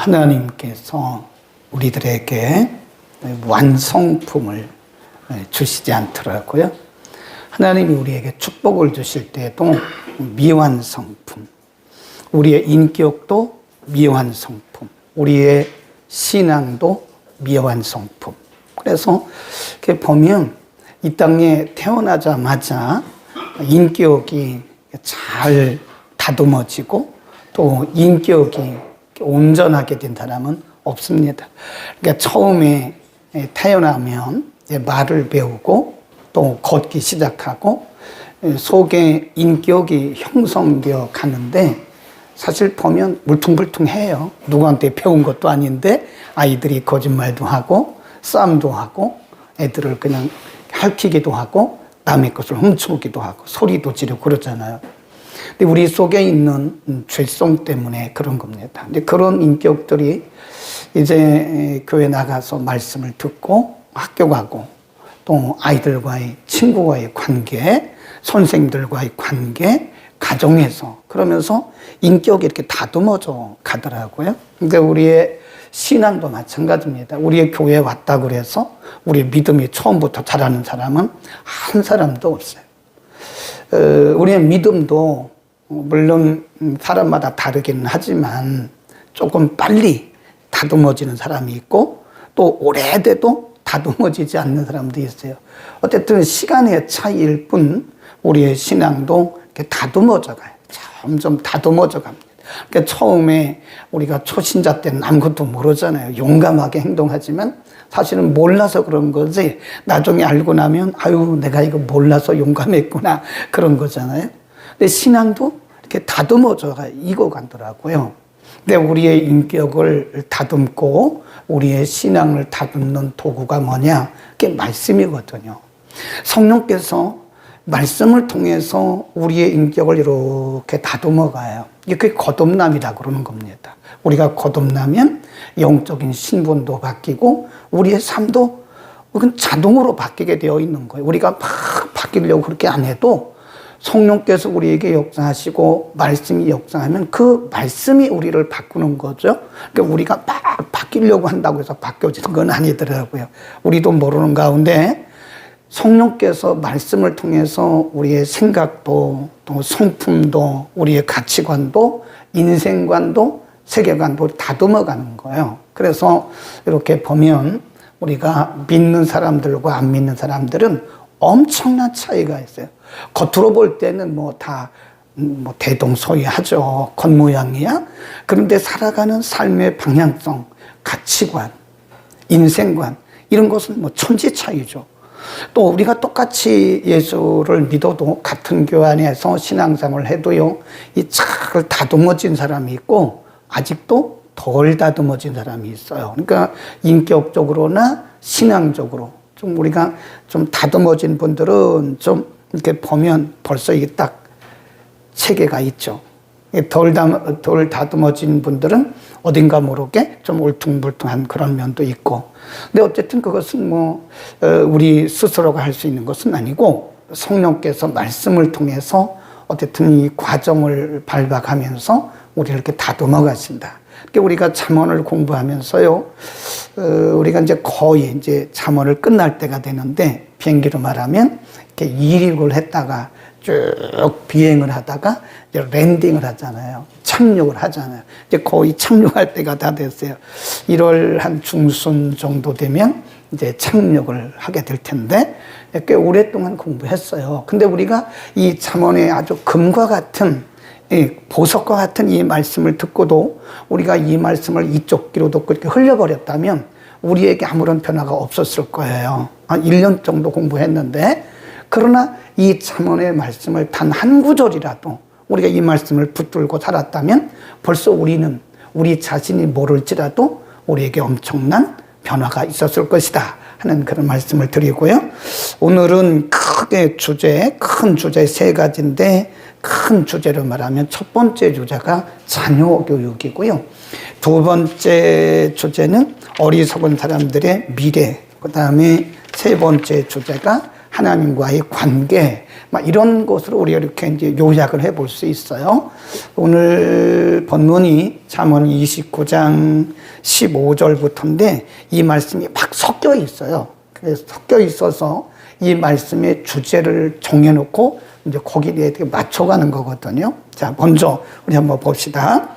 하나님께서 우리들에게 완성품을 주시지 않더라고요. 하나님이 우리에게 축복을 주실 때도 미완성품, 우리의 인격도 미완성품, 우리의 신앙도 미완성품. 그래서 이렇게 보면 이 땅에 태어나자마자 인격이 잘 다듬어지고 또 인격이 온전하게 된 사람은 없습니다. 그러니까 처음에 태어나면 말을 배우고 또 걷기 시작하고 속에 인격이 형성되어 가는데 사실 보면 물퉁물퉁해요. 누구한테 배운 것도 아닌데 아이들이 거짓말도 하고 싸움도 하고 애들을 그냥 핥히기도 하고 남의 것을 훔쳐오기도 하고 소리도 지르고 그러잖아요. 근데 우리 속에 있는 죄성 때문에 그런 겁니다. 근데 그런 인격들이 이제 교회 나가서 말씀을 듣고 학교 가고 또 아이들과의 친구와의 관계, 선생님들과의 관계, 가정에서 그러면서 인격이 이렇게 다듬어져 가더라고요. 그러니까 우리의 신앙도 마찬가지입니다. 우리의 교회에 왔다 그래서 우리의 믿음이 처음부터 자라는 사람은 한 사람도 없어요. 우리의 믿음도 물론 사람마다 다르긴 하지만 조금 빨리 다듬어지는 사람이 있고 또 오래돼도 다듬어지지 않는 사람도 있어요. 어쨌든 시간의 차이일 뿐 우리의 신앙도 이렇게 다듬어져 가요. 점점 다듬어져 갑니다. 그러니까 처음에 우리가 초신자 때는 아무것도 모르잖아요. 용감하게 행동하지만 사실은 몰라서 그런 거지 나중에 알고 나면 아유 내가 이거 몰라서 용감했구나 그런 거잖아요. 근데 신앙도 이렇게 다듬어져 익어가더라고요. 근데 우리의 인격을 다듬고 우리의 신앙을 다듬는 도구가 뭐냐? 그게 말씀이거든요. 성령께서 말씀을 통해서 우리의 인격을 이렇게 다듬어 가요. 이게 거듭남이라고 그러는 겁니다. 우리가 거듭나면 영적인 신분도 바뀌고 우리의 삶도 자동으로 바뀌게 되어 있는 거예요. 우리가 막 바뀌려고 그렇게 안 해도 성령께서 우리에게 역사하시고 말씀이 역사하면 그 말씀이 우리를 바꾸는 거죠. 그러니까 우리가 막 바뀌려고 한다고 해서 바뀌어지는 건 아니더라고요. 우리도 모르는 가운데 성령께서 말씀을 통해서 우리의 생각도 또 성품도 우리의 가치관도 인생관도 세계관도 다듬어가는 거예요. 그래서 이렇게 보면 우리가 믿는 사람들과 안 믿는 사람들은 엄청난 차이가 있어요. 겉으로 볼 때는 다 대동소이하죠. 겉모양이야. 그런데 살아가는 삶의 방향성, 가치관, 인생관 이런 것은 천지 차이죠. 또 우리가 똑같이 예수를 믿어도 같은 교회 안에서 신앙생활을 해도요, 이 잘 다듬어진 사람이 있고 아직도 덜 다듬어진 사람이 있어요. 그러니까 인격적으로나 신앙적으로 좀 우리가 좀 다듬어진 분들은 좀 이렇게 보면 벌써 이게 딱 체계가 있죠. 덜 다듬어진 분들은 어딘가 모르게 좀 울퉁불퉁한 그런 면도 있고. 근데 어쨌든 그것은 우리 스스로가 할 수 있는 것은 아니고 성령께서 말씀을 통해서 어쨌든 이 과정을 밟아가면서 우리를 이렇게 다듬어 가신다. 그러니까 우리가 잠언을 공부하면서요, 우리가 이제 거의 이제 잠언을 끝날 때가 되는데 비행기로 말하면 이렇게 이륙을 했다가 쭉 비행을 하다가 이제 랜딩을 하잖아요. 착륙을 하잖아요. 이제 거의 착륙할 때가 다 됐어요. 1월 한 중순 정도 되면 이제 착륙을 하게 될 텐데 꽤 오랫동안 공부했어요. 근데 우리가 이 잠언의 아주 금과 같은 보석과 같은 이 말씀을 듣고도 우리가 이 말씀을 이쪽 귀로 듣고 이렇게 흘려버렸다면 우리에게 아무런 변화가 없었을 거예요. 한 1년 정도 공부했는데 그러나 이 잠언의 말씀을 단 한 구절이라도 우리가 이 말씀을 붙들고 살았다면 벌써 우리는 우리 자신이 모를지라도 우리에게 엄청난 변화가 있었을 것이다 하는 그런 말씀을 드리고요. 오늘은 큰 주제 세 가지인데 큰 주제로 말하면 첫 번째 주제가 자녀 교육이고요. 두 번째 주제는 어리석은 사람들의 미래, 그 다음에 세 번째 주제가 하나님과의 관계, 막 이런 것으로 우리가 이렇게 이제 요약을 해볼 수 있어요. 오늘 본문이 잠언 29장 15절부터인데 이 말씀이 막 섞여 있어요. 그래서 섞여 있어서 이 말씀의 주제를 정해놓고 이제 거기에 맞춰가는 거거든요. 자, 먼저 우리 한번 봅시다.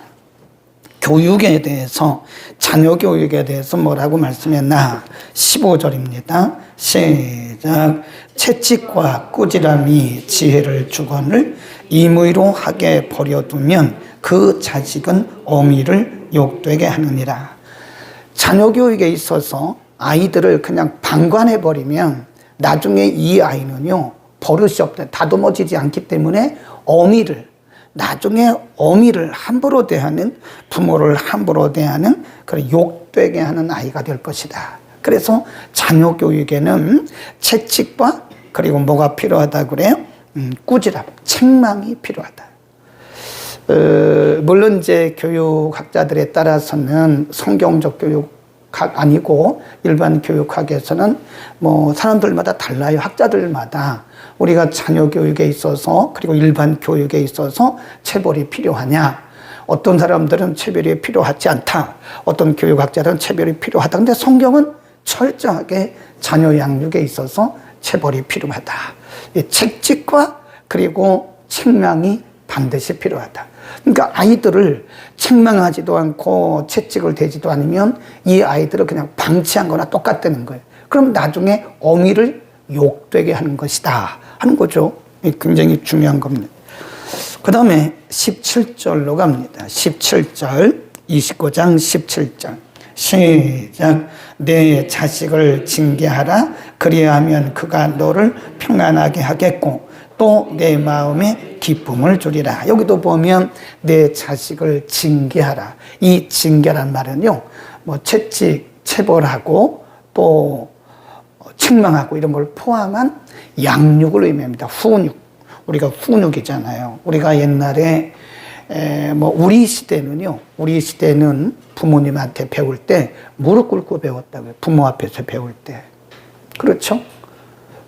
교육에 대해서, 자녀 교육에 대해서 뭐라고 말씀했나? 15절입니다. 시작. 채찍과 꾸지람이 지혜를 주거늘 임의로 하게 버려두면 그 자식은 어미를 욕되게 하느니라. 자녀 교육에 있어서 아이들을 그냥 방관해버리면 나중에 이 아이는요, 버릇이 없다, 다듬어지지 않기 때문에 나중에 어미를 함부로 대하는, 부모를 함부로 대하는 그런 욕되게 하는 아이가 될 것이다. 그래서 자녀 교육에는 채찍과 그리고 뭐가 필요하다 그래요? 꾸지람, 책망이 필요하다. 물론 이제 교육학자들에 따라서는 성경적 교육학 아니고 일반 교육학에서는 뭐 사람들마다 달라요. 학자들마다 우리가 자녀 교육에 있어서 그리고 일반 교육에 있어서 체벌이 필요하냐, 어떤 사람들은 체벌이 필요하지 않다, 어떤 교육학자들은 체벌이 필요하다. 근데 성경은 철저하게 자녀 양육에 있어서 체벌이 필요하다. 채찍과 그리고 책망이 반드시 필요하다. 그러니까 아이들을 책망하지도 않고 채찍을 대지도 않으면 이 아이들을 그냥 방치한 거나 똑같다는 거예요. 그럼 나중에 어미를 욕되게 하는 것이다 하는 거죠. 굉장히 중요한 겁니다. 그 다음에 17절로 갑니다. 17절, 29장 17절. 시작. 내 자식을 징계하라. 그리하면 그가 너를 평안하게 하겠고 또 내 마음에 기쁨을 주리라. 여기도 보면 내 자식을 징계하라. 이 징계란 말은요, 뭐 채찍, 체벌하고 또 책망하고 이런 걸 포함한 양육을 의미합니다. 훈육. 우리가 훈육이잖아요. 우리가 옛날에 우리 시대는 부모님한테 배울 때 무릎 꿇고 배웠다고요. 부모 앞에서 배울 때. 그렇죠?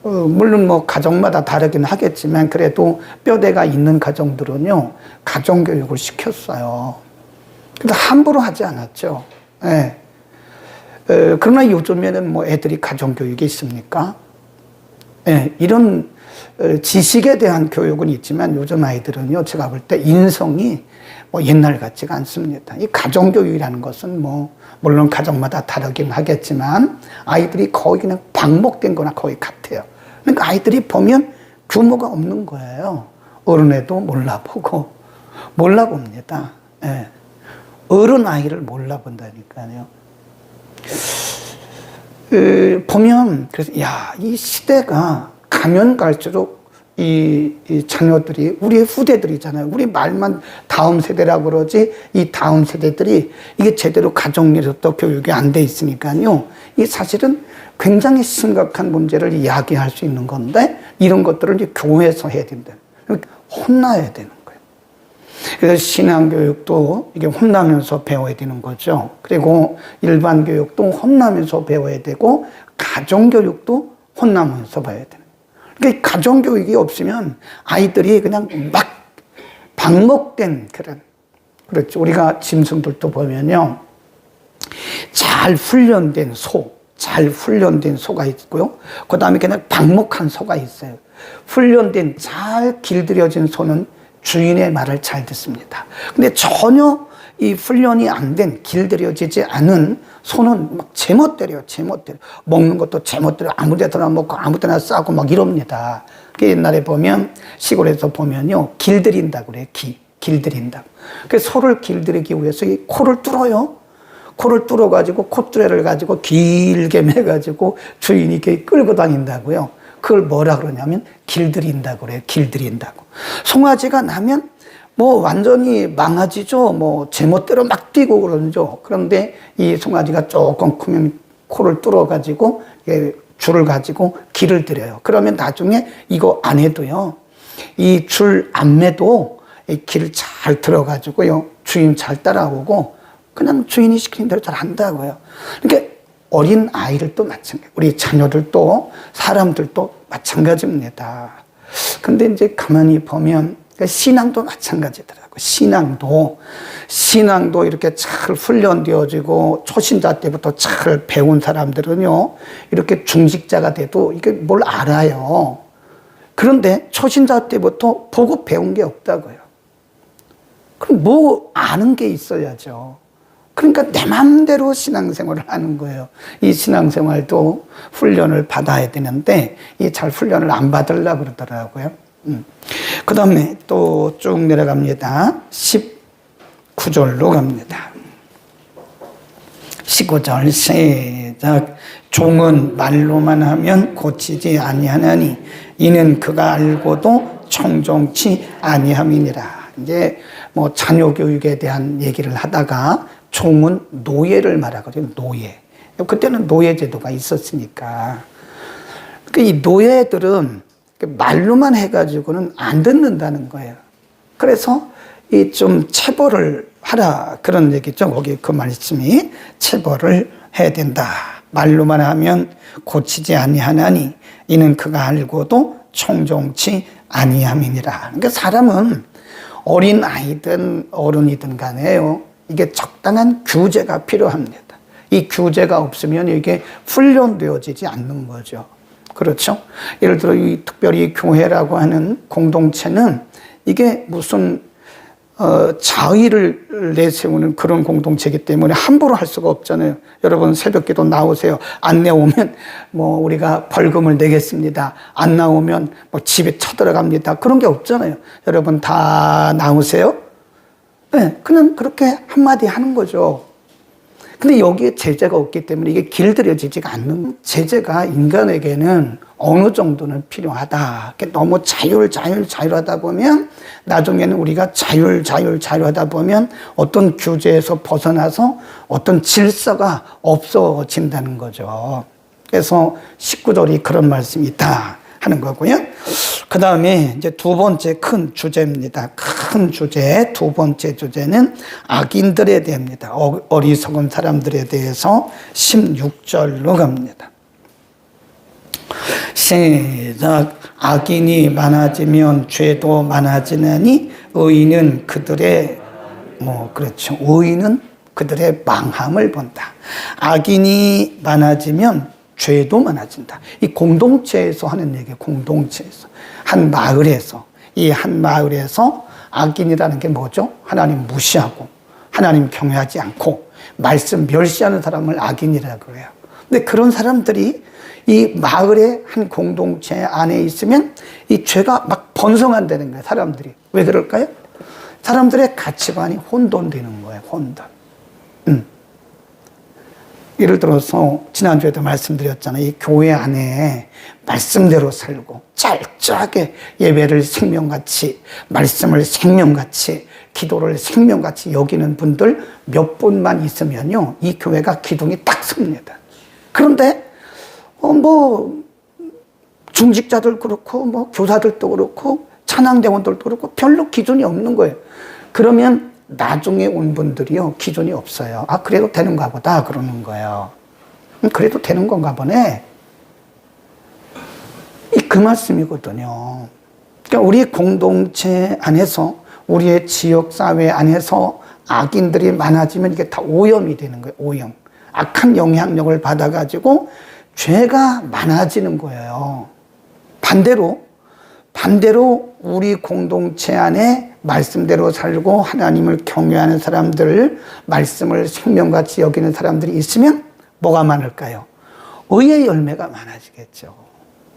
물론 뭐 가정마다 다르긴 하겠지만 그래도 뼈대가 있는 가정들은요, 가정교육을 시켰어요. 근데 함부로 하지 않았죠. 네. 그러나 요즘에는 뭐 애들이 가정교육이 있습니까? 네, 이런 지식에 대한 교육은 있지만 요즘 아이들은요, 제가 볼 때 인성이 뭐 옛날 같지가 않습니다. 이 가정교육이라는 것은 뭐 물론 가정마다 다르긴 하겠지만 아이들이 거의 그냥 방목된 거나 거의 같아요. 그러니까 아이들이 보면 규모가 없는 거예요. 어른애도 몰라보고 몰라봅니다. 네. 어른 아이를 몰라본다니까요. 보면 그래서 이 시대가 가면 갈수록 이 자녀들이 우리의 후대들이잖아요. 우리 말만 다음 세대라고 그러지 이 다음 세대들이 이게 제대로 가정에서도 교육이 안 돼 있으니까요. 이 사실은 굉장히 심각한 문제를 이야기할 수 있는 건데 이런 것들을 이제 교회에서 해야 된다. 혼나야 되는 거예요. 그래서 신앙교육도 이게 혼나면서 배워야 되는 거죠. 그리고 일반 교육도 혼나면서 배워야 되고 가정교육도 혼나면서 배워야 되는 거예요. 그러니까 가정교육이 없으면 아이들이 그냥 막 방목된 그렇죠. 우리가 짐승들도 보면요, 잘 훈련된 소가 있고요. 그 다음에 그냥 방목한 소가 있어요. 훈련된 잘 길들여진 소는 주인의 말을 잘 듣습니다. 근데 전혀 이 훈련이 안 된 길들여지지 않은 소는 막 제멋대로 먹는 것도 제멋대로 아무 데나 먹고 아무 데나 싸고 막 이럽니다. 옛날에 보면 시골에서 보면요, 길들인다고 그래요. 길들인다고. 그래서 소를 길들이기 위해서 이 코를 뚫어요. 코를 뚫어가지고 콧뚜레를 가지고 길게 매가지고 주인이 이렇게 끌고 다닌다고요. 그걸 뭐라 그러냐면 길들인다고 그래요. 길들인다고. 송아지가 나면 뭐 완전히 망아지죠. 뭐 제멋대로 막 뛰고 그러죠. 그런데 이 송아지가 조금 크면 코를 뚫어가지고 줄을 가지고 길을 들여요. 그러면 나중에 이거 안 해도요, 이 줄 안 매도 길 잘 들어가지고요, 주인 잘 따라오고 그냥 주인이 시키는 대로 잘 한다고요. 그러니까 어린 아이들도 마찬가지, 우리 자녀들도 사람들도 마찬가지입니다. 근데 이제 가만히 보면 신앙도 마찬가지더라고요. 신앙도 이렇게 잘 훈련되어지고 초신자 때부터 잘 배운 사람들은요, 이렇게 중직자가 돼도 이게 뭘 알아요. 그런데 초신자 때부터 보고 배운 게 없다고요. 그럼 뭐 아는 게 있어야죠. 그러니까 내 마음대로 신앙생활을 하는 거예요. 이 신앙생활도 훈련을 받아야 되는데 이 잘 훈련을 안 받으려고 그러더라고요. 그 다음에 또 쭉 내려갑니다. 19절로 갑니다. 19절 시작. 종은 말로만 하면 고치지 아니하나니 이는 그가 알고도 청종치 아니함이니라. 이제 뭐 자녀 교육에 대한 얘기를 하다가 종은 노예를 말하거든요. 노예. 그때는 노예 제도가 있었으니까. 이 노예들은 말로만 해가지고는 안 듣는다는 거예요. 그래서 이 좀 체벌을 하라, 그런 얘기죠. 거기 그 말씀이 체벌을 해야 된다. 말로만 하면 고치지 아니하나니 이는 그가 알고도 청종치 아니함이니라. 그러니까 사람은 어린 아이든 어른이든 간에요, 이게 적당한 규제가 필요합니다. 이 규제가 없으면 이게 훈련되어지지 않는 거죠. 그렇죠? 예를 들어 특별히 교회라고 하는 공동체는 이게 무슨 자의를 내세우는 그런 공동체이기 때문에 함부로 할 수가 없잖아요. 여러분 새벽기도 나오세요. 안 나오면 뭐 우리가 벌금을 내겠습니다. 안 나오면 뭐 집에 쳐들어갑니다. 그런 게 없잖아요. 여러분 다 나오세요? 네, 그냥 그렇게 한마디 하는 거죠. 근데 여기에 제재가 없기 때문에 이게 길들여지지가 않는, 제재가 인간에게는 어느 정도는 필요하다. 너무 자율하다 보면 나중에는 우리가 자율하다 보면 어떤 규제에서 벗어나서 어떤 질서가 없어진다는 거죠. 그래서 19절이 그런 말씀이 있다 하는 거고요. 그 다음에 이제 두 번째 큰 주제입니다. 큰 주제, 두 번째 주제는 악인들에 대합니다. 어리석은 사람들에 대해서 16절로 갑니다. 시작. 악인이 많아지면 죄도 많아지나니 의인은 그들의 의인은 그들의 망함을 본다. 악인이 많아지면 죄도 많아진다. 이 공동체에서 하는 얘기예요. 공동체에서. 한 마을에서. 이 한 마을에서 악인이라는 게 뭐죠? 하나님 무시하고 하나님 경외하지 않고 말씀 멸시하는 사람을 악인이라고 해요. 근데 그런 사람들이 이 마을의 한 공동체 안에 있으면 이 죄가 막 번성한다는 거예요. 사람들이. 왜 그럴까요? 사람들의 가치관이 혼돈되는 거예요. 혼돈. 예를 들어서 지난주에도 말씀드렸잖아요. 이 교회 안에 말씀대로 살고 짤짤하게 예배를 생명같이, 말씀을 생명같이, 기도를 생명같이 여기는 분들 몇 분만 있으면요, 이 교회가 기둥이 딱 섭니다. 그런데 중직자들 그렇고 교사들도 그렇고 찬양대원들도 그렇고 별로 기준이 없는 거예요. 그러면 나중에 온 분들이요, 기준이 없어요. 아, 그래도 되는가 보다 그러는 거예요. 그래도 되는 건가 보네. 그 말씀이거든요. 그러니까 우리 공동체 안에서, 우리의 지역사회 안에서 악인들이 많아지면 이게 다 오염이 되는 거예요. 오염. 악한 영향력을 받아가지고 죄가 많아지는 거예요. 반대로 우리 공동체 안에 말씀대로 살고 하나님을 경외하는 사람들, 말씀을 생명같이 여기는 사람들이 있으면 뭐가 많을까요? 의의 열매가 많아지겠죠.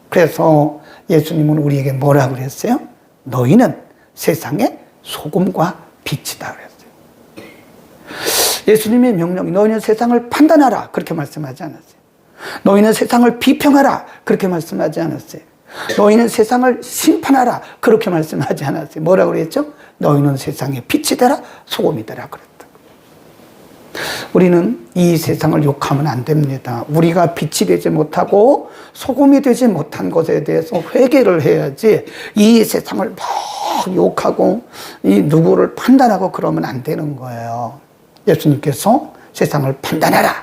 그래서 예수님은 우리에게 뭐라고 그랬어요? 너희는 세상의 소금과 빛이다 그랬어요. 예수님의 명령이 너희는 세상을 판단하라 그렇게 말씀하지 않았어요. 너희는 세상을 비평하라 그렇게 말씀하지 않았어요. 너희는 세상을 심판하라 그렇게 말씀하지 않았어요. 뭐라고 그랬죠? 너희는 세상의 빛이 되라, 소금이 되라 그랬다. 우리는 이 세상을 욕하면 안 됩니다. 우리가 빛이 되지 못하고 소금이 되지 못한 것에 대해서 회개를 해야지, 이 세상을 막 욕하고 이 누구를 판단하고 그러면 안 되는 거예요. 예수님께서 세상을 판단하라,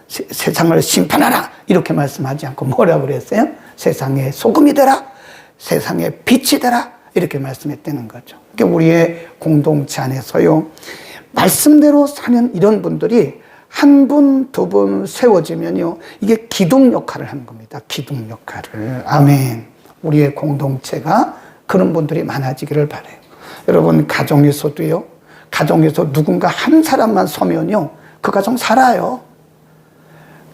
세상을 심판하라 이렇게 말씀하지 않고 뭐라고 그랬어요? 세상의 소금이 되라, 세상에 빛이 되라 이렇게 말씀했다는 거죠. 그러니까 우리의 공동체 안에서요, 말씀대로 사는 이런 분들이 한 분, 두 분 세워지면요, 이게 기둥 역할을 하는 겁니다. 기둥 역할을. 아멘. 우리의 공동체가 그런 분들이 많아지기를 바라요. 여러분, 가정에서도요, 가정에서 누군가 한 사람만 서면요, 그 가정 살아요.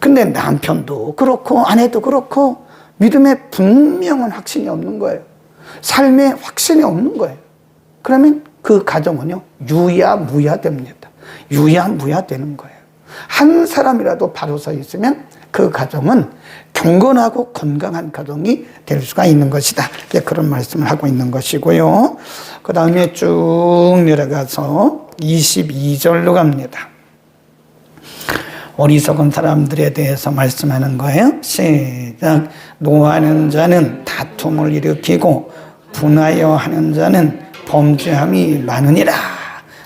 근데 남편도 그렇고 아내도 그렇고 믿음의 분명한 확신이 없는 거예요. 삶의 확신이 없는 거예요. 그러면 그 가정은요, 유야무야 됩니다. 유야무야 되는 거예요. 한 사람이라도 바로 서 있으면 그 가정은 경건하고 건강한 가정이 될 수가 있는 것이다. 그런 말씀을 하고 있는 것이고요. 그 다음에 쭉 내려가서 22절로 갑니다. 어리석은 사람들에 대해서 말씀하는 거예요. 시작. 노하는 자는 다툼을 일으키고 분하여 하는 자는 범죄함이 많으니라.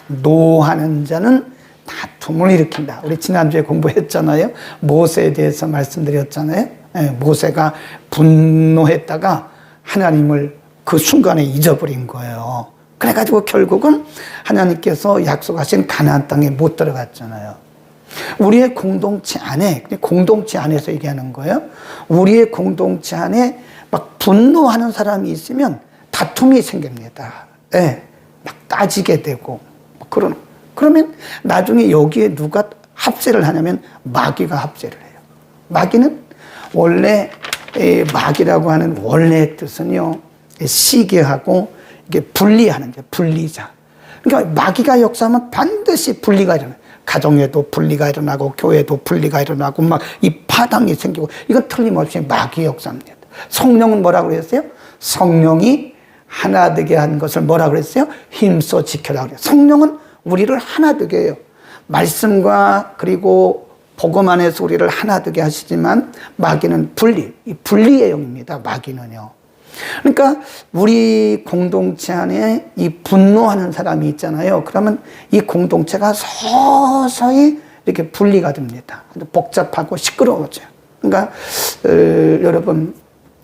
노하는 자는 다툼을 일으킨다. 우리 지난주에 공부했잖아요. 모세에 대해서 말씀드렸잖아요. 모세가 분노했다가 하나님을 그 순간에 잊어버린 거예요. 그래가지고 결국은 하나님께서 약속하신 가나안 땅에 못 들어갔잖아요. 우리의 공동체 안에서 얘기하는 거예요. 우리의 공동체 안에 막 분노하는 사람이 있으면 다툼이 생깁니다. 막 따지게 되고, 그러면 나중에 여기에 누가 합세를 하냐면 마귀가 합세를 해요. 마귀는 원래, 마귀라고 하는 원래의 뜻은요, 시기하고 이게 분리하는 자, 분리자. 그러니까 마귀가 역사하면 반드시 분리가 일어나요. 가정에도 분리가 일어나고 교회도 분리가 일어나고 막 이 파당이 생기고, 이건 틀림없이 마귀의 역사입니다. 성령은 뭐라고 그랬어요? 성령이 하나 되게 한 것을 뭐라고 그랬어요? 힘써 지켜라 그래요. 성령은 우리를 하나 되게 해요. 말씀과 그리고 복음 안에서 우리를 하나 되게 하시지만 마귀는 이 분리의 영입니다. 마귀는요. 그러니까 우리 공동체 안에 이 분노하는 사람이 있잖아요. 그러면 이 공동체가 서서히 이렇게 분리가 됩니다. 복잡하고 시끄러워져요. 그러니까 여러분,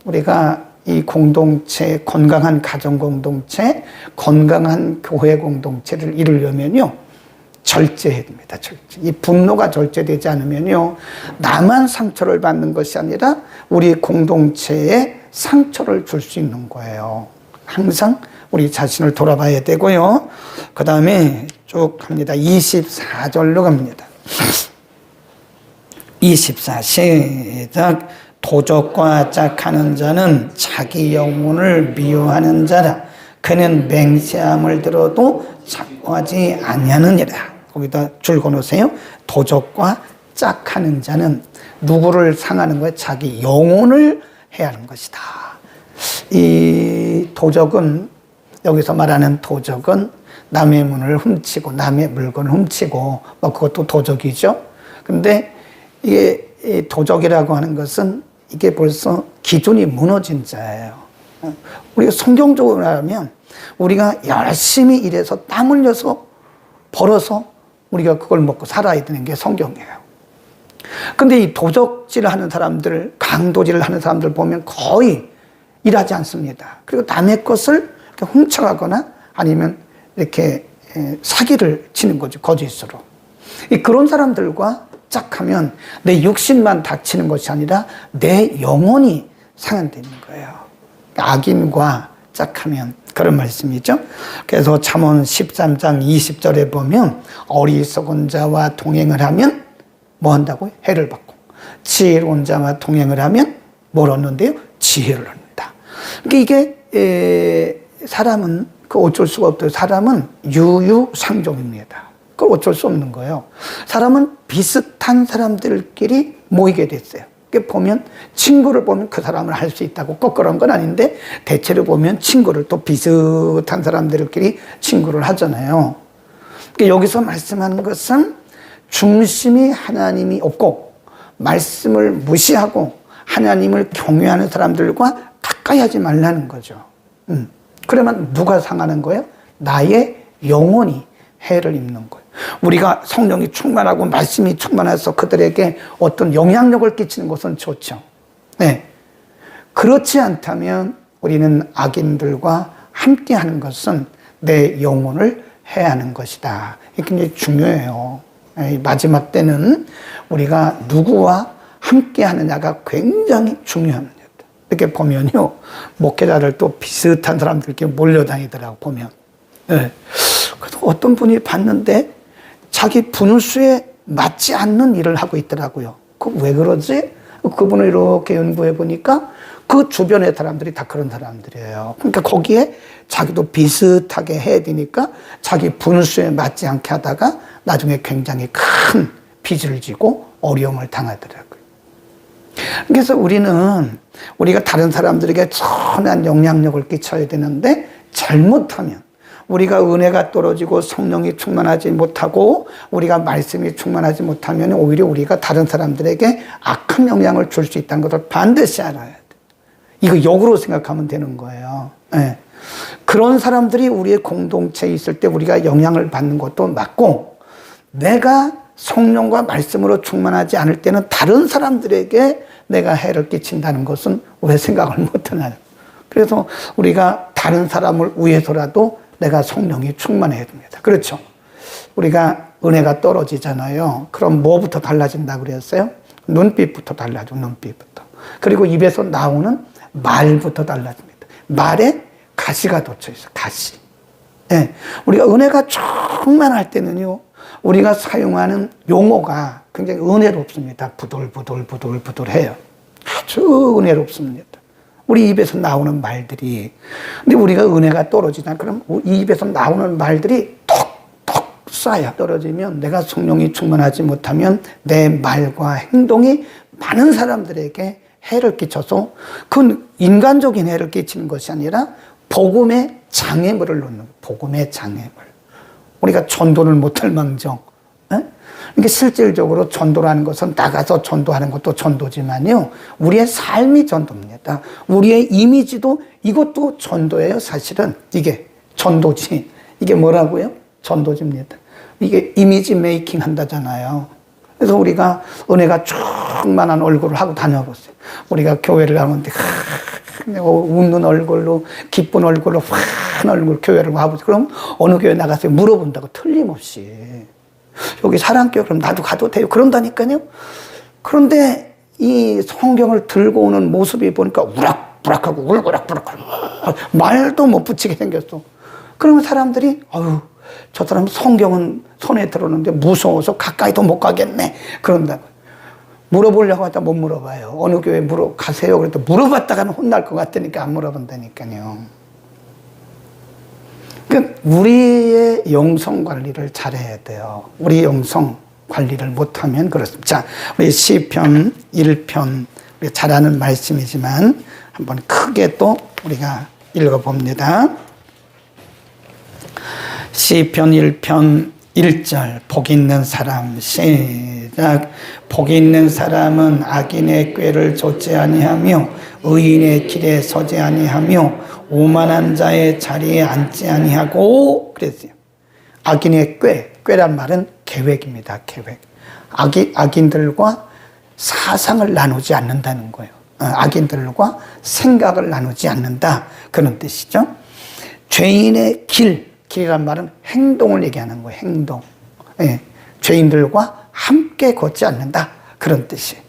우리가 이 공동체, 건강한 가정 공동체, 건강한 교회 공동체를 이루려면요, 절제해야 됩니다. 절제. 이 분노가 절제되지 않으면요, 나만 상처를 받는 것이 아니라 우리 공동체에 상처를 줄 수 있는 거예요. 항상 우리 자신을 돌아봐야 되고요. 그 다음에 쭉 갑니다. 24절로 갑니다. 24, 시작. 도적과 짝하는 자는 자기 영혼을 미워하는 자라. 그는 맹세함을 들어도 참고하지 아니하느니라. 거기다 줄 그어놓으세요. 도적과 짝하는 자는 누구를 상하는 거예요? 자기 영혼을 해하는 것이다. 이 도적은, 여기서 말하는 도적은 남의 문을 훔치고 남의 물건을 훔치고 뭐 그것도 도적이죠. 근데 이게 이 도적이라고 하는 것은 이게 벌써 기준이 무너진 자예요. 우리가 성경적으로 하면 우리가 열심히 일해서 땀 흘려서 벌어서 우리가 그걸 먹고 살아야 되는 게 성경이에요. 근데 이 도적질을 하는 사람들, 강도질을 하는 사람들 보면 거의 일하지 않습니다. 그리고 남의 것을 훔쳐가거나 아니면 이렇게 사기를 치는 거죠, 거짓으로. 그런 사람들과 짝하면 내 육신만 닥치는 것이 아니라 내 영혼이 상한되는 거예요. 악인과 짝하면 그런 말씀이죠. 그래서 잠언 13장 20절에 보면 어리석은 자와 동행을 하면 뭐 한다고요? 해를 받고, 지혜로운 자와 동행을 하면 뭘 얻는데요? 지혜를 얻는다. 그러니까 이게 사람은 그 어쩔 수가 없어요. 사람은 유유상종입니다. 그걸 어쩔 수 없는 거예요. 사람은 비슷한 사람들끼리 모이게 됐어요. 보면 친구를 보면 그 사람을 할 수 있다고 꼭 그런 건 아닌데, 대체로 보면 친구를 또 비슷한 사람들끼리 친구를 하잖아요. 그러니까 여기서 말씀하는 것은 중심이 하나님이 없고 말씀을 무시하고 하나님을 경외하는 사람들과 가까이 하지 말라는 거죠. 그러면 누가 상하는 거예요? 나의 영혼이 해를 입는 거예요. 우리가 성령이 충만하고 말씀이 충만해서 그들에게 어떤 영향력을 끼치는 것은 좋죠. 네. 그렇지 않다면 우리는 악인들과 함께 하는 것은 내 영혼을 해하는 것이다. 이게 굉장히 중요해요. 마지막 때는 우리가 누구와 함께 하느냐가 굉장히 중요합니다. 이렇게 보면요, 목회자들 또 비슷한 사람들 이렇게 몰려다니더라고, 보면. 네. 그래서 어떤 분이 봤는데 자기 분수에 맞지 않는 일을 하고 있더라고요. 그 왜 그러지? 그분을 이렇게 연구해 보니까 그 주변의 사람들이 다 그런 사람들이에요. 그러니까 거기에 자기도 비슷하게 해야 되니까 자기 분수에 맞지 않게 하다가 나중에 굉장히 큰 빚을 지고 어려움을 당하더라고요. 그래서 우리가 다른 사람들에게 선한 영향력을 끼쳐야 되는데 잘못하면 우리가 은혜가 떨어지고 성령이 충만하지 못하고 우리가 말씀이 충만하지 못하면 오히려 우리가 다른 사람들에게 악한 영향을 줄 수 있다는 것을 반드시 알아야 돼. 이거 역으로 생각하면 되는 거예요. 네. 그런 사람들이 우리의 공동체에 있을 때 우리가 영향을 받는 것도 맞고, 내가 성령과 말씀으로 충만하지 않을 때는 다른 사람들에게 내가 해를 끼친다는 것은 왜 생각을 못하나요? 그래서 우리가 다른 사람을 위해서라도 내가 성령이 충만해야 됩니다. 그렇죠? 우리가 은혜가 떨어지잖아요. 그럼 뭐부터 달라진다고 그랬어요? 눈빛부터 달라져, 눈빛부터. 그리고 입에서 나오는 말부터 달라집니다. 말에 가시가 돋쳐 있어요, 가시. 네. 우리가 은혜가 충만할 때는요, 우리가 사용하는 용어가 굉장히 은혜롭습니다. 부들부들해요. 아주 은혜롭습니다. 우리 입에서 나오는 말들이. 근데 우리가 은혜가 떨어지다 그럼 이 입에서 나오는 말들이 톡톡 쌓여 떨어지면, 내가 성령이 충만하지 못하면 내 말과 행동이 많은 사람들에게 해를 끼쳐서, 그건 인간적인 해를 끼치는 것이 아니라 복음의 장애물을 놓는 거예요. 복음의 장애물. 우리가 전도를 못할 망정. 그러니까 실질적으로 전도라는 것은 나가서 전도하는 것도 전도지만요, 우리의 삶이 전도입니다. 우리의 이미지도 이것도 전도예요. 사실은 이게 전도지. 이게 뭐라고요? 전도지입니다. 이게 이미지 메이킹 한다잖아요. 그래서 우리가 은혜가 충만한 얼굴을 하고 다녀보세요. 우리가 교회를 가는데 웃는 얼굴로, 기쁜 얼굴로, 환한 얼굴 교회를 와보세요. 그럼 어느 교회 나가서 물어본다고, 틀림없이. 여기 사랑교회 그럼 나도 가도 돼요? 그런다니까요. 그런데 이 성경을 들고 오는 모습이 보니까 우락부락하고 울그락부락하고 말도 못 붙이게 생겼어. 그러면 사람들이 저 사람 성경은 손에 들었는데 무서워서 가까이도 못 가겠네, 그런다고. 물어보려고 하다 못 물어봐요. 어느 교회 가세요 그래도 물어봤다가는 혼날 것 같으니까 안 물어본다니까요. 그러니까 우리의 영성 관리를 잘해야 돼요. 우리 영성 관리를 못하면 그렇습니다. 자, 우리 시편 1편, 우리가 잘 아는 말씀이지만 한번 크게 또 우리가 읽어봅니다. 시편 1편 1절, 복 있는 사람, 시작. 복 있는 사람은 악인의 꾀를 좇지 아니하며 의인의 길에 서지 아니하며 오만한 자의 자리에 앉지 아니하고, 그랬어요. 악인의 꾀란 말은 계획입니다. 계획. 악인들과 사상을 나누지 않는다는 거예요. 악인들과 생각을 나누지 않는다, 그런 뜻이죠. 죄인의 길이란 말은 행동을 얘기하는 거예요. 행동. 예. 죄인들과 함께 걷지 않는다, 그런 뜻이에요.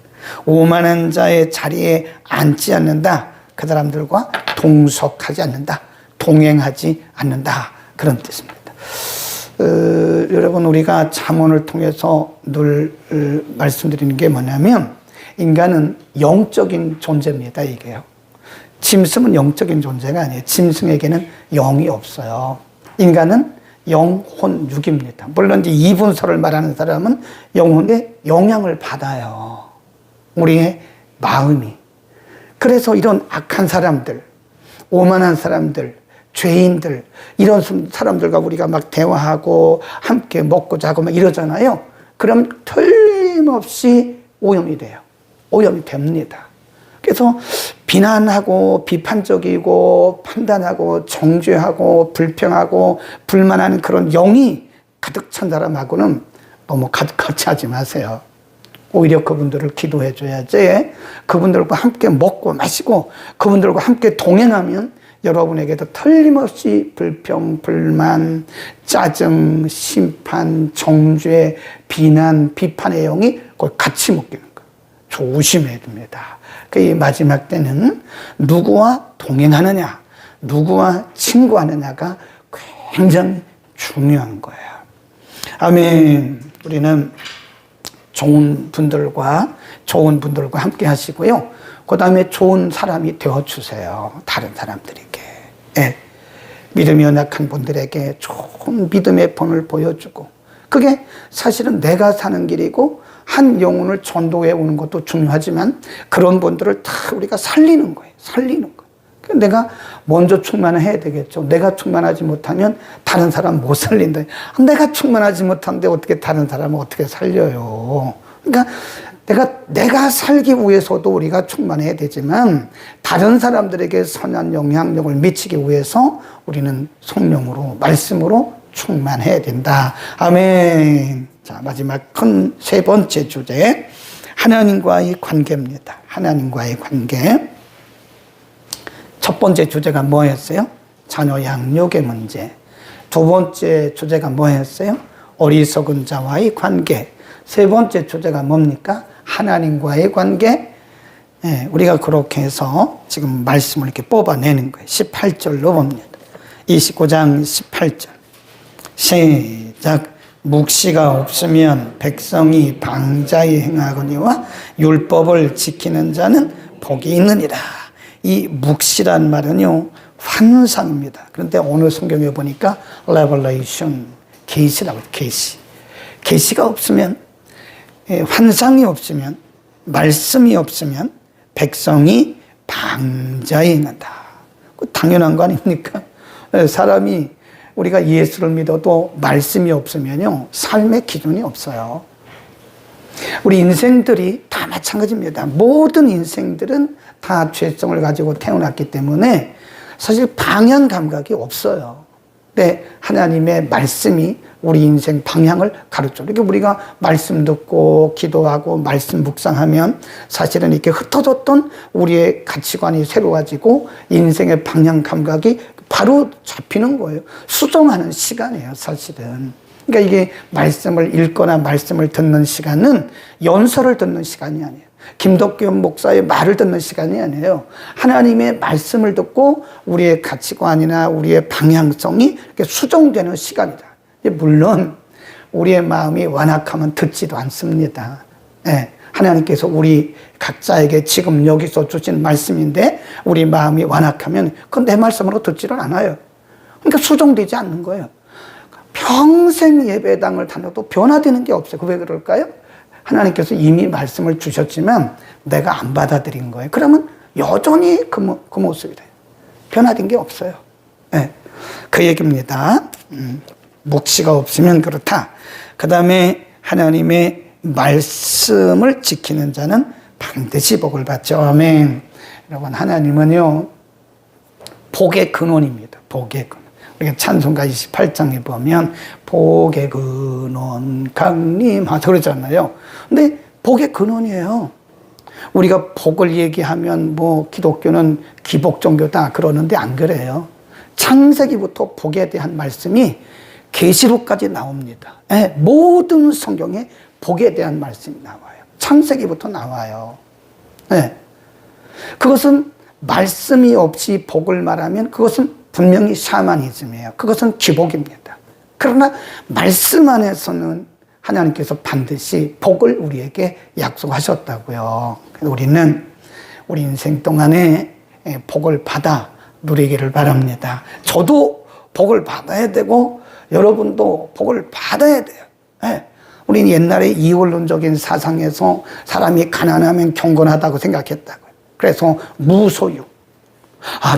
오만한 자의 자리에 앉지 않는다, 그 사람들과 동석하지 않는다, 동행하지 않는다, 그런 뜻입니다. 여러분, 우리가 잠언을 통해서 늘 말씀드리는 게 뭐냐면, 인간은 영적인 존재입니다, 이게요. 짐승은 영적인 존재가 아니에요. 짐승에게는 영이 없어요. 인간은 영혼 육입니다. 물론 이제 이분서를 말하는 사람은 영혼의 영향을 받아요. 우리의 마음이. 그래서 이런 악한 사람들, 오만한 사람들, 죄인들, 이런 사람들과 우리가 막 대화하고 함께 먹고 자고 막 이러잖아요. 그럼 틀림없이 오염이 돼요. 오염이 됩니다. 그래서 비난하고 비판적이고 판단하고 정죄하고 불평하고 불만하는 그런 영이 가득 찬 사람하고는 너무 같이 하지 마세요. 오히려 그분들을 기도해 줘야지. 그분들과 함께 먹고 마시고 그분들과 함께 동행하면 여러분에게도 틀림없이 불평, 불만, 짜증, 심판, 정죄, 비난, 비판의 영이 거의 같이 묶이는 거예요. 조심해야 됩니다. 그 마지막 때는 누구와 동행하느냐, 누구와 친구하느냐가 굉장히 중요한 거예요. 아멘. 우리는 좋은 분들과 함께 하시고요. 그 다음에 좋은 사람이 되어주세요. 다른 사람들에게. 예. 믿음이 연약한 분들에게 좋은 믿음의 본을 보여주고, 그게 사실은 내가 사는 길이고 한 영혼을 전도해 오는 것도 중요하지만 그런 분들을 다 우리가 살리는 거예요. 내가 먼저 충만을 해야 되겠죠. 내가 충만하지 못하면 다른 사람 못 살린다. 내가 충만하지 못한데 어떻게 다른 사람을 어떻게 살려요. 그러니까 내가 살기 위해서도 우리가 충만해야 되지만 다른 사람들에게 선한 영향력을 미치기 위해서 우리는 성령으로, 말씀으로 충만해야 된다. 아멘. 자, 마지막 큰 세 번째 주제, 하나님과의 관계입니다. 하나님과의 관계. 첫 번째 주제가 뭐였어요? 자녀 양육의 문제. 두 번째 주제가 뭐였어요? 어리석은 자와의 관계. 세 번째 주제가 뭡니까? 하나님과의 관계. 예, 우리가 그렇게 해서 지금 말씀을 이렇게 뽑아내는 거예요. 18절로 봅니다. 29장 18절. 시작. 묵시가 없으면 백성이 방자히 행하거니와 율법을 지키는 자는 복이 있느니라. 이 묵시란 말은요, 환상입니다. 그런데 오늘 성경에 보니까 revelation, 계시라고 해요. 계시가 없으면, 환상이 없으면, 말씀이 없으면 백성이 방자히 행한다. 당연한 거 아닙니까? 사람이 우리가 예수를 믿어도 말씀이 없으면요, 삶의 기준이 없어요. 우리 인생들이 다 마찬가지입니다. 모든 인생들은 다 죄성을 가지고 태어났기 때문에 사실 방향 감각이 없어요. 근데 하나님의 말씀이 우리 인생 방향을 가르쳐요. 이렇게 우리가 말씀 듣고 기도하고 말씀 묵상하면 사실은 이렇게 흩어졌던 우리의 가치관이 새로워지고 인생의 방향 감각이 바로 잡히는 거예요. 수정하는 시간이에요, 사실은. 그러니까 이게 말씀을 읽거나 말씀을 듣는 시간은 연설을 듣는 시간이 아니에요. 김덕균 목사의 말을 듣는 시간이 아니에요. 하나님의 말씀을 듣고 우리의 가치관이나 우리의 방향성이 이렇게 수정되는 시간이다. 물론 우리의 마음이 완악하면 듣지도 않습니다. 네. 하나님께서 우리 각자에게 지금 여기서 주신 말씀인데 우리 마음이 완악하면 그건 내 말씀으로 듣지를 않아요. 그러니까 수정되지 않는 거예요. 평생 예배당을 다녀도 변화되는 게 없어요. 왜 그럴까요? 하나님께서 이미 말씀을 주셨지만 내가 안 받아들인 거예요. 그러면 여전히 그 모습이 돼요. 변화된 게 없어요. 네. 그 얘기입니다. 묵시가 없으면 그렇다. 그 다음에 하나님의 말씀을 지키는 자는 반드시 복을 받죠. 아멘. 여러분, 하나님은요, 복의 근원입니다. 복의 근원. 우리가 찬송가 28장에 보면 복의 근원 강림하자 그러잖아요. 근데 복의 근원이에요. 우리가 복을 얘기하면 뭐 기독교는 기복종교다 그러는데 안 그래요. 창세기부터 복에 대한 말씀이 계시록까지 나옵니다. 네, 모든 성경에 복에 대한 말씀이 나와요. 창세기부터 나와요. 네. 그것은 말씀이 없이 복을 말하면 그것은 분명히 샤머니즘이에요. 그것은 기복입니다. 그러나 말씀 안에서는 하나님께서 반드시 복을 우리에게 약속하셨다고요. 우리는 우리 인생 동안에 복을 받아 누리기를 바랍니다. 저도 복을 받아야 되고 여러분도 복을 받아야 돼요. 네. 우리는 옛날에 이원론적인 사상에서 사람이 가난하면 경건하다고 생각했다고요. 그래서 무소유.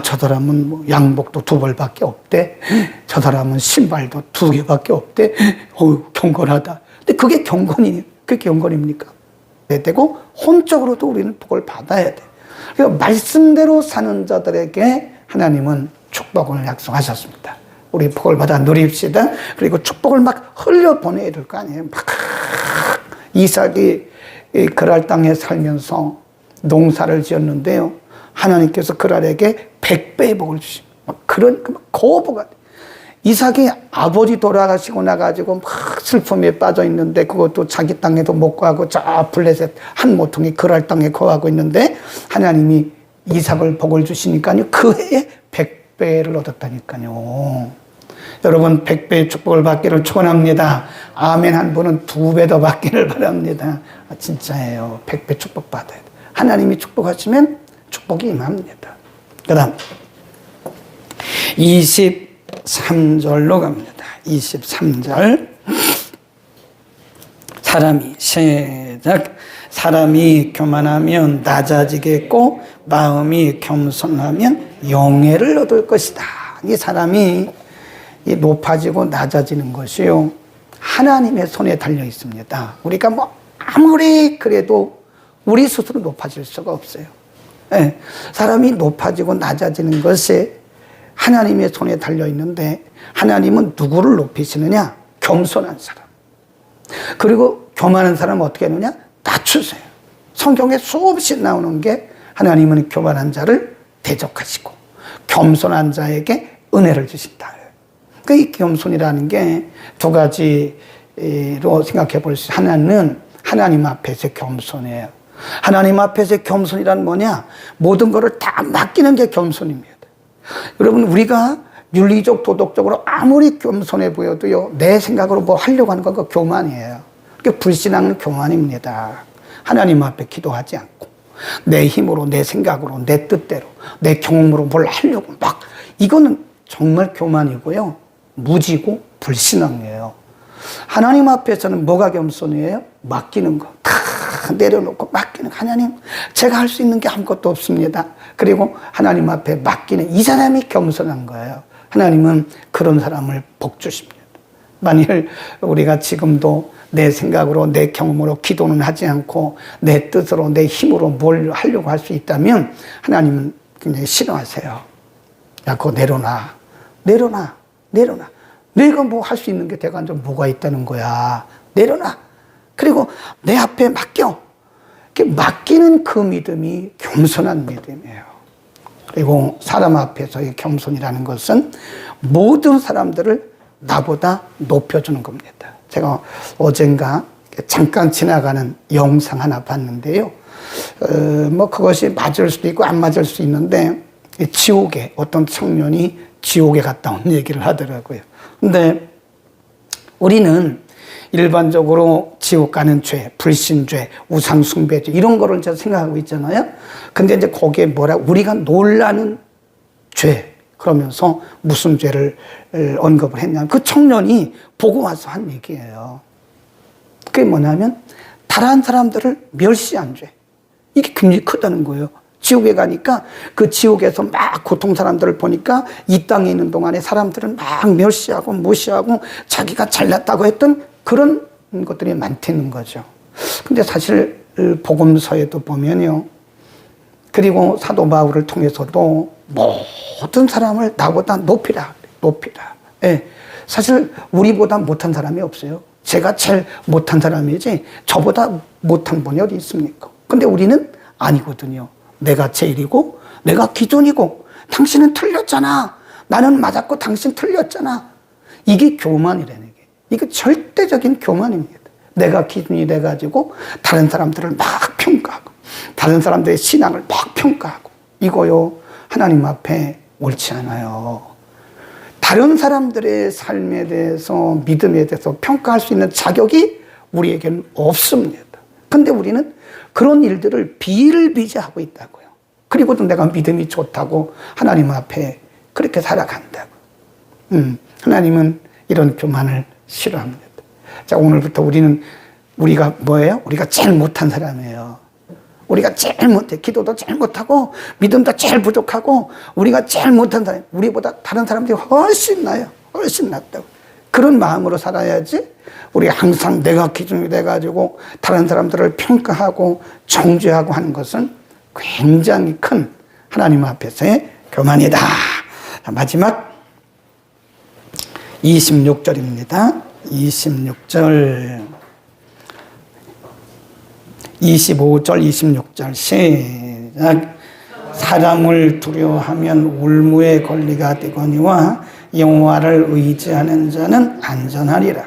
저 사람은 뭐 양복도 2벌밖에 없대. 저 사람은 신발도 2개밖에 없대. 경건하다. 근데 그게 경건입니까? 되고 혼적으로도 우리는 복을 받아야 돼. 그러니까 말씀대로 사는 자들에게 하나님은 축복을 약속하셨습니다. 우리 복을 받아 누립시다. 그리고 축복을 막 흘려보내야 될 거 아니에요. 막 이삭이 이 그랄 땅에 살면서 농사를 지었는데요. 하나님께서 그랄에게 100배의 복을 주십니다. 그런 거부가 이삭이 아버지 돌아가시고 나가지고 막 슬픔에 빠져 있는데 그것도 자기 땅에도 못 가고 저 블레셋 한 모퉁이 그랄 땅에 거하고 있는데 하나님이 이삭을 복을 주시니까요. 그 해에 100배를 얻었다니까요. 여러분 100배의 축복을 받기를 축원합니다. 아멘 한 분은 2배 더 받기를 바랍니다. 진짜예요. 100배 축복 받아야 돼. 하나님이 축복하시면 축복이 임합니다. 그 다음 23절로 갑니다. 23절 사람이 교만하면 낮아지겠고 마음이 겸손하면 영예를 얻을 것이다. 이 사람이 높아지고 낮아지는 것이요 하나님의 손에 달려 있습니다. 우리가 뭐 아무리 그래도 우리 스스로 높아질 수가 없어요. 네. 사람이 높아지고 낮아지는 것이 하나님의 손에 달려 있는데 하나님은 누구를 높이시느냐? 겸손한 사람. 그리고 교만한 사람은 어떻게 하느냐? 낮추세요. 성경에 수없이 나오는 게 하나님은 교만한 자를 대적하시고 겸손한 자에게 은혜를 주신다. 이 겸손이라는 게 두 가지로 생각해 볼 수 있어요. 하나는 하나님 앞에서 겸손해요. 하나님 앞에서 겸손이란 뭐냐? 모든 것을 다 맡기는 게 겸손입니다. 여러분 우리가 윤리적 도덕적으로 아무리 겸손해 보여도요 내 생각으로 뭐 하려고 하는 건 그 교만이에요. 그게 불신앙은 교만입니다. 하나님 앞에 기도하지 않고 내 힘으로 내 생각으로 내 뜻대로 내 경험으로 뭘 하려고 막 이거는 정말 교만이고요 무지고 불신앙이에요. 하나님 앞에서는 뭐가 겸손이에요? 맡기는 거 다 내려놓고 맡기는 거. 하나님 제가 할 수 있는 게 아무것도 없습니다. 그리고 하나님 앞에 맡기는 이 사람이 겸손한 거예요. 하나님은 그런 사람을 복 주십니다. 만일 우리가 지금도 내 생각으로 내 경험으로 기도는 하지 않고 내 뜻으로 내 힘으로 뭘 하려고 할 수 있다면 하나님은 굉장히 싫어하세요. 야 그거 내려놔. 내가 뭐 할 수 있는 게 대관적으로 뭐가 있다는 거야. 내려놔. 그리고 내 앞에 맡겨. 맡기는 그 믿음이 겸손한 믿음이에요. 그리고 사람 앞에서의 겸손이라는 것은 모든 사람들을 나보다 높여주는 겁니다. 제가 어젠가 잠깐 지나가는 영상 하나 봤는데요. 뭐 그것이 맞을 수도 있고 안 맞을 수 있는데 지옥에 어떤 청년이 지옥에 갔다 온 얘기를 하더라고요. 근데 우리는 일반적으로 지옥 가는 죄, 불신죄, 우상숭배죄 이런 거를 이제 생각하고 있잖아요. 근데 이제 거기에 우리가 놀라는 죄 그러면서 무슨 죄를 언급을 했냐면 그 청년이 보고 와서 한 얘기예요. 그게 뭐냐면 다른 사람들을 멸시한 죄. 이게 굉장히 크다는 거예요. 지옥에 가니까 그 지옥에서 막 고통 사람들을 보니까 이 땅에 있는 동안에 사람들은 막 멸시하고 무시하고 자기가 잘났다고 했던 그런 것들이 많다는 거죠. 근데 사실 복음서에도 보면요. 그리고 사도 바울을 통해서도 모든 사람을 나보다 높이라. 예. 사실 우리보다 못한 사람이 없어요. 제가 제일 못한 사람이지 저보다 못한 분이 어디 있습니까? 근데 우리는 아니거든요. 내가 제일이고 내가 기존이고 당신은 틀렸잖아. 나는 맞았고 당신 틀렸잖아. 이게 교만이라는 게. 이게 절대적인 교만입니다. 내가 기준이 돼가지고 다른 사람들을 막 평가하고 다른 사람들의 신앙을 막 평가하고 이거요 하나님 앞에 옳지 않아요. 다른 사람들의 삶에 대해서 믿음에 대해서 평가할 수 있는 자격이 우리에게는 없습니다. 근데 우리는 그런 일들을 비일비재하고 있다고요. 그리고도 내가 믿음이 좋다고 하나님 앞에 그렇게 살아간다고. 하나님은 이런 교만을 싫어합니다. 자, 오늘부터 우리가 뭐예요? 우리가 제일 못한 사람이에요. 우리가 제일 못해. 기도도 제일 못하고, 믿음도 제일 부족하고, 우리가 제일 못한 사람, 우리보다 다른 사람들이 훨씬 나요. 훨씬 낫다고. 그런 마음으로 살아야지, 우리가 항상 내가 기준이 돼가지고, 다른 사람들을 평가하고, 정죄하고 하는 것은 굉장히 큰 하나님 앞에서의 교만이다. 자, 마지막 26절입니다. 26절. 25절, 26절 시작. 사람을 두려워하면 올무의 권리가 되거니와 여호와를 의지하는 자는 안전하리라.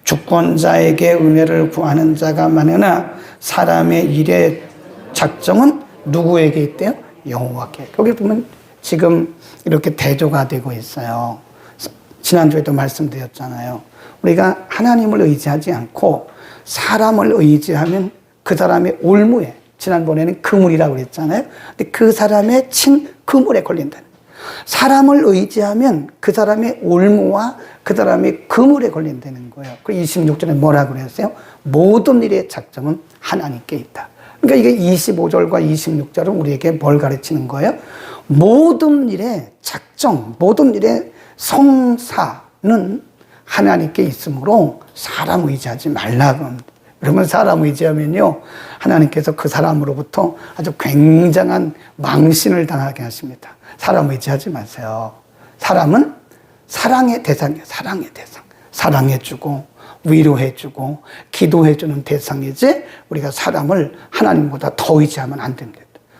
주권자에게 은혜를 구하는 자가 많으나 사람의 일의 작정은 누구에게 있대요? 여호와께. 거기 보면 지금 이렇게 대조가 되고 있어요. 지난주에도 말씀드렸잖아요. 우리가 하나님을 의지하지 않고 사람을 의지하면 그 사람의 올무에, 지난번에는 그물이라고 그랬잖아요. 근데 그 사람의 친 그물에 걸린다. 사람을 의지하면 그 사람의 올무와 그 사람의 그물에 걸린다는 거예요. 그 26절에 뭐라고 그랬어요? 모든 일의 작정은 하나님께 있다. 그러니까 이게 25절과 26절은 우리에게 뭘 가르치는 거예요? 모든 일의 작정, 모든 일의 성사는 하나님께 있으므로 사람 의지하지 말라고 합니다. 그러면 사람 의지하면요, 하나님께서 그 사람으로부터 아주 굉장한 망신을 당하게 하십니다. 사람 의지하지 마세요. 사람은 사랑의 대상이에요. 사랑의 대상. 사랑해주고 위로해주고 기도해주는 대상이지 우리가 사람을 하나님보다 더 의지하면 안 됩니다.